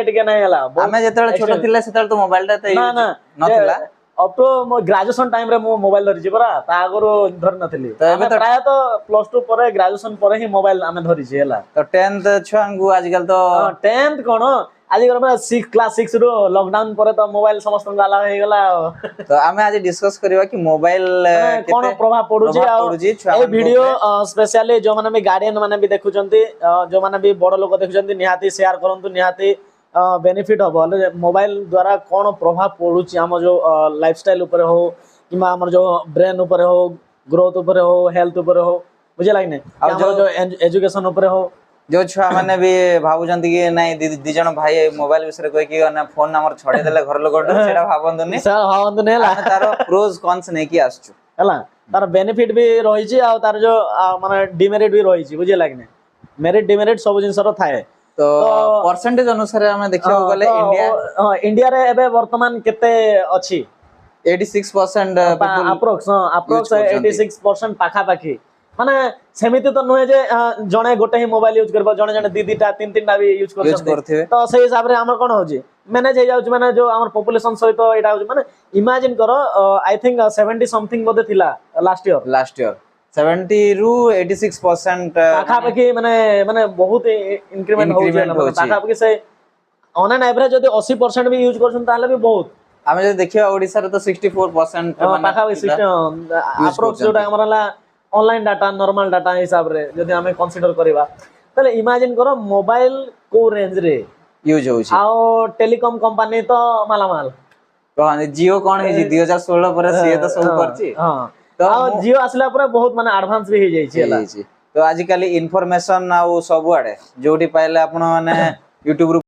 ଟିକେ ନାହିଁ ହେଲା ଆମେ ଯେତେବେଳେ ଛୋଟ ଥିଲେ ସେତେବେଳେ ତ ମୋବାଇଲ ଟା ନା ନା ନଥିଲା ଅପ୍ ଟୁ ମୋ ଗ୍ରାଜୁଏସନ ଟାଇମ ରେ ମୁଁ ମୋବାଇଲ ଧରିଛି ପରା ତା ଆଗରୁ ଧରି ନଥିଲି ତ ଏବେ ତ ପ୍ରାୟତଃ +2 ପରେ ଗ୍ରାଜୁଏସନ ପରେ ହିଁ ମୋବାଇଲ ଆମେ ଧରିଛି ହେଲା ତ 10th ଛୁଆଙ୍କୁ ଆଜିକାଲି ତ 10th କଣ ଆଜିକାଲି କ୍ଲାସ 6 ରୁ ଲକଡାଉନ ପରେ ତ ମୋବାଇଲ ସମସ୍ତଙ୍କୁ ଆଲାଉ ହେଇଗଲା ତ ଆମେ ଆଜି डिस्कस କରିବା କି ମୋବାଇଲ କଣ ପ୍ରଭାବ ପଡୁଛି ଆଉ ଏଇ ଭିଡିଓ ସ୍ପେଶିଆଲି ଯୋଉମାନେ ବି ଗାର୍ଡିଆନ ମାନେ ବି ଦେଖୁଛନ୍ତି ଯୋଉମାନେ ବି ବଡ ଲୋକ ଦେଖୁଛନ୍ତି ନିହାତି ସେୟାର କରନ୍ତୁ ନିହାତି बेनिफिट हम मोबाइल द्वारा कौन प्रभाव पड़ुची आम जो लाइफस्टाइल उपरे हो कि आम जो ब्रेन उपरे हो ग्रोथ उपरे हो हेल्थ उपरे हो बुझे लाइन जो एजुकेशन उपरे हो जो छुआ माने भी भाबुचंती कि नहीं दी जण भाई मोबाइल विषय कहि कि ना फोन नंबर छडे देले घर लोक सेटा भाबंतुनी सर भाबंतुनी हला तार प्रोज कॉन्स नै कि आछू हला तार बेनिफिट भी रही छी आ तार जो माने डिमेरिट भी रही छी बुझे लाइन मेरिट डिमेरिट सब जिंस रो थाए तो परसेंटेज अनुसार हमें देखियो गले इंडिया इंडिया रे एबे वर्तमान केते अछि 86% अप्रोक्स 86% पाखा पाखी माने सेमिति तो नुहे जे जणे गोटे ही मोबाइल यूज करबो जणे जणे दीदीटा तीन तीनटा भी यूज करछन तो सेही हिसाब रे हमर कोन होजी मैनेज हे जाउछ माने जो हमर पॉपुलेशन सहित एटा होजी माने इमेजिन करो आई थिंक 70 समथिंग बोधे थिला लास्ट ईयर 70 रु 86% पाखा पाखी माने माने बहुत इंक्रीमेंट हो पाखा पाखी से ऑन एन एवरेज जदी 80% भी यूज करछन ताले भी बहुत हमें जो देखियो ओडिसा रे तो 64% माने पाखा पाखी अप्रोक्स जोटा हमरला ऑनलाइन डाटा नॉर्मल डाटा हिसाब रे जदी हमें कंसीडर करबा तले इमेजिन करो मोबाइल को रेंज रे यूज होची आ टेलीकॉम कंपनी तो मालामाल तो जियो कोन हे 2016 पर से तो सब करची हां तो जियो आसला पर बहुत माने एडवांस भी हे जाई छी तो आजकल इन्फॉर्मेशन आ सब आडे जोटी पाइले आपण माने YouTube